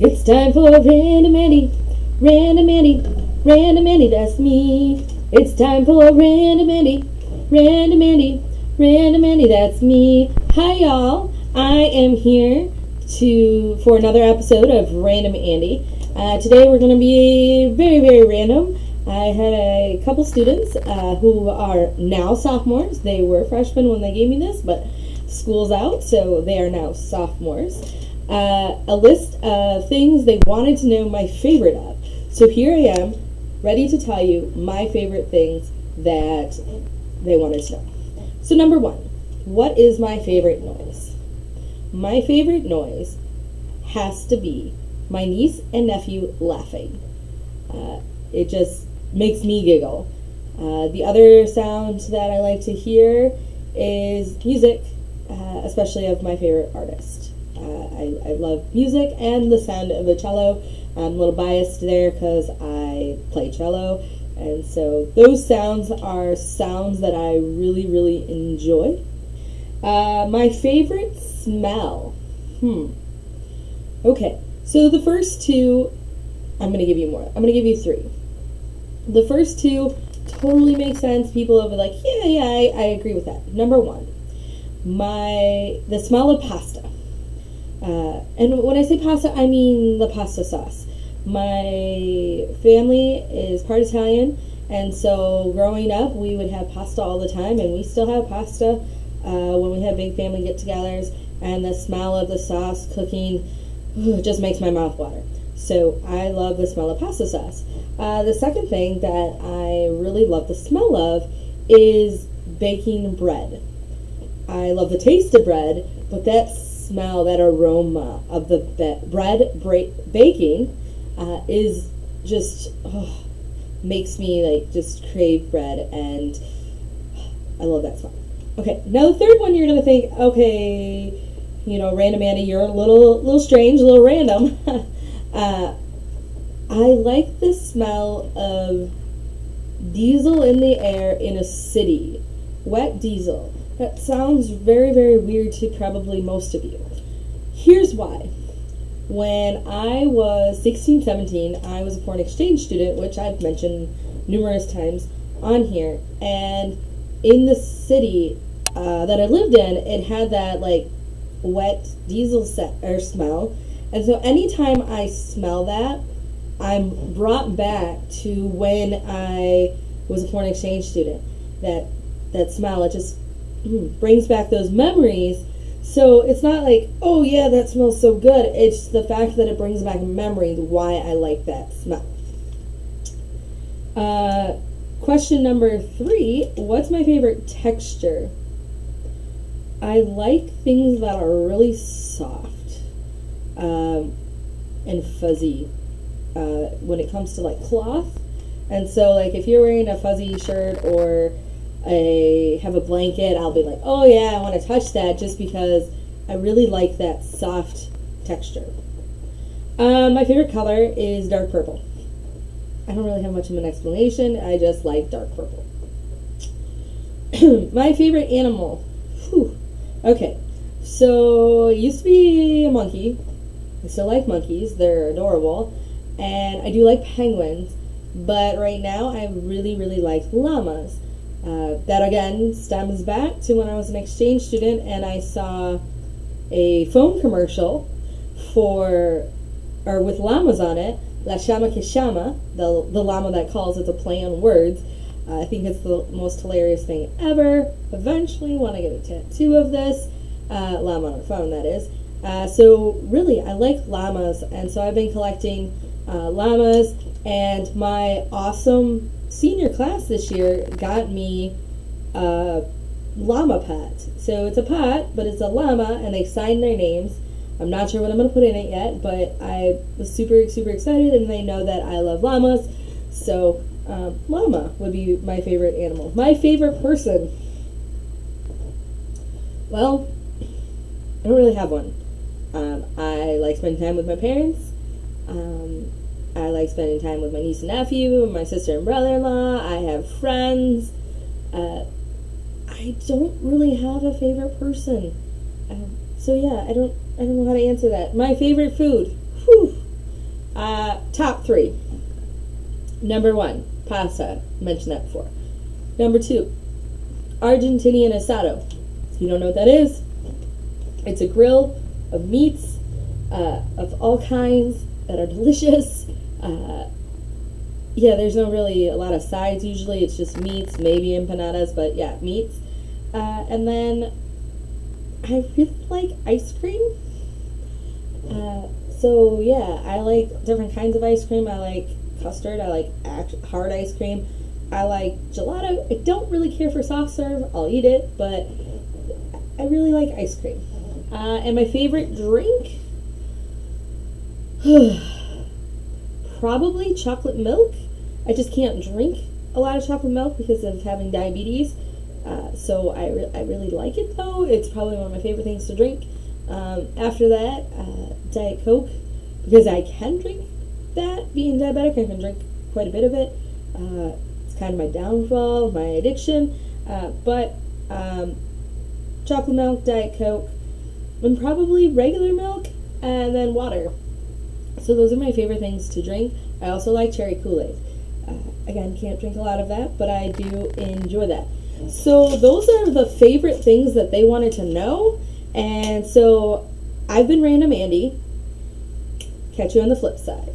It's time for Random Andy, Random Andy, Random Andy, that's me. It's time for Random Andy, Random Andy, Random Andy, that's me. Hi y'all, I am here for another episode of Random Andy. Today we're going to be very random. I had a couple students who are now sophomores. They were freshmen when they gave me this, but school's out, so they are now sophomores. A list of things they wanted to know my favorite of. So here I am, ready to tell you my favorite things that they wanted to know. So number one, what is my favorite noise? My favorite noise has to be my niece and nephew laughing. It just makes me giggle. The other sound that I like to hear is music, especially of my favorite artist. I love music and the sound of a cello. I'm a little biased there because I play cello, and so those sounds are sounds that I really enjoy. My favorite smell. Okay, so the first two, I'm going to give you more. I'm going to give you three. The first two totally make sense. People will be like, yeah, I agree with that. Number one, the smell of pasta. And when I say pasta, I mean the pasta sauce. My family is part Italian, and so growing up, we would have pasta all the time, and we still have pasta when we have big family get-togethers, and the smell of the sauce cooking just makes my mouth water. So I love the smell of pasta sauce. The second thing that I really love the smell of is baking bread. I love the taste of bread, but that smell, that aroma of the bread baking is just makes me like just crave bread, and I love that smell. Okay, now the third one, you're gonna think, okay, Random Andy, you're a little strange, a little random. I like the smell of diesel in the air in a city, wet diesel. That sounds very weird to probably most of you. Here's why. When I was 16, 17, I was a foreign exchange student, which I've mentioned numerous times on here. And in the city that I lived in, it had that like wet diesel smell. And so anytime I smell that, I'm brought back to when I was a foreign exchange student. That smell, it just brings back those memories. So it's not like, oh yeah, that smells so good. It's the fact that it brings back memories why I like that smell. Question number 3, what's my favorite texture? I like things that are really soft and fuzzy when it comes to like cloth. And so like if you're wearing a fuzzy shirt or have a blanket, I'll be like, oh yeah, I want to touch that just because I really like that soft texture. My favorite color is dark purple. I don't really have much of an explanation. I just like dark purple. My favorite animal. Okay, so it used to be a monkey. I still like monkeys. They're adorable. And I do like penguins. But right now, I really like llamas. That again stems back to when I was an exchange student and I saw a phone commercial with llamas on it, La Shama Kishama, the llama that calls. It's a play on words. I think it's the most hilarious thing ever. Eventually want to get a tattoo of this. Llama on a phone, that is. So really, I like llamas, and so I've been collecting llamas, and my awesome senior class this year got me a llama pot. So it's a pot, but it's a llama, and they signed their names. I'm not sure what I'm going to put in it yet, but I was super excited, and they know that I love llamas. So llama would be my favorite animal. My favorite person. Well, I don't really have one. I like spending time with my parents. I like spending time with my niece and nephew, my sister and brother-in-law. I have friends. I don't really have a favorite person. So yeah, I don't know how to answer that. My favorite food. Top 3. Number 1, pasta. Mentioned that before. Number 2, Argentinian asado. If you don't know what that is, it's a grill of meats of all kinds that are delicious. Yeah, there's no really a lot of sides usually. It's just meats, maybe empanadas, but yeah, meats. And then I really like ice cream. So yeah, I like different kinds of ice cream. I like custard. I like hard ice cream. I like gelato. I don't really care for soft serve. I'll eat it, but I really like ice cream. And my favorite drink? Probably chocolate milk. I just can't drink a lot of chocolate milk because of having diabetes. So I really like it though. It's probably one of my favorite things to drink. After that, Diet Coke, because I can drink that. Being diabetic, I can drink quite a bit of it. It's kind of my downfall, my addiction. But chocolate milk, Diet Coke, and probably regular milk, and then water. So those are my favorite things to drink. I also like cherry Kool-Aid. Again, can't drink a lot of that, but I do enjoy that. So those are the favorite things that they wanted to know. And so I've been Random Andie. Catch you on the flip side.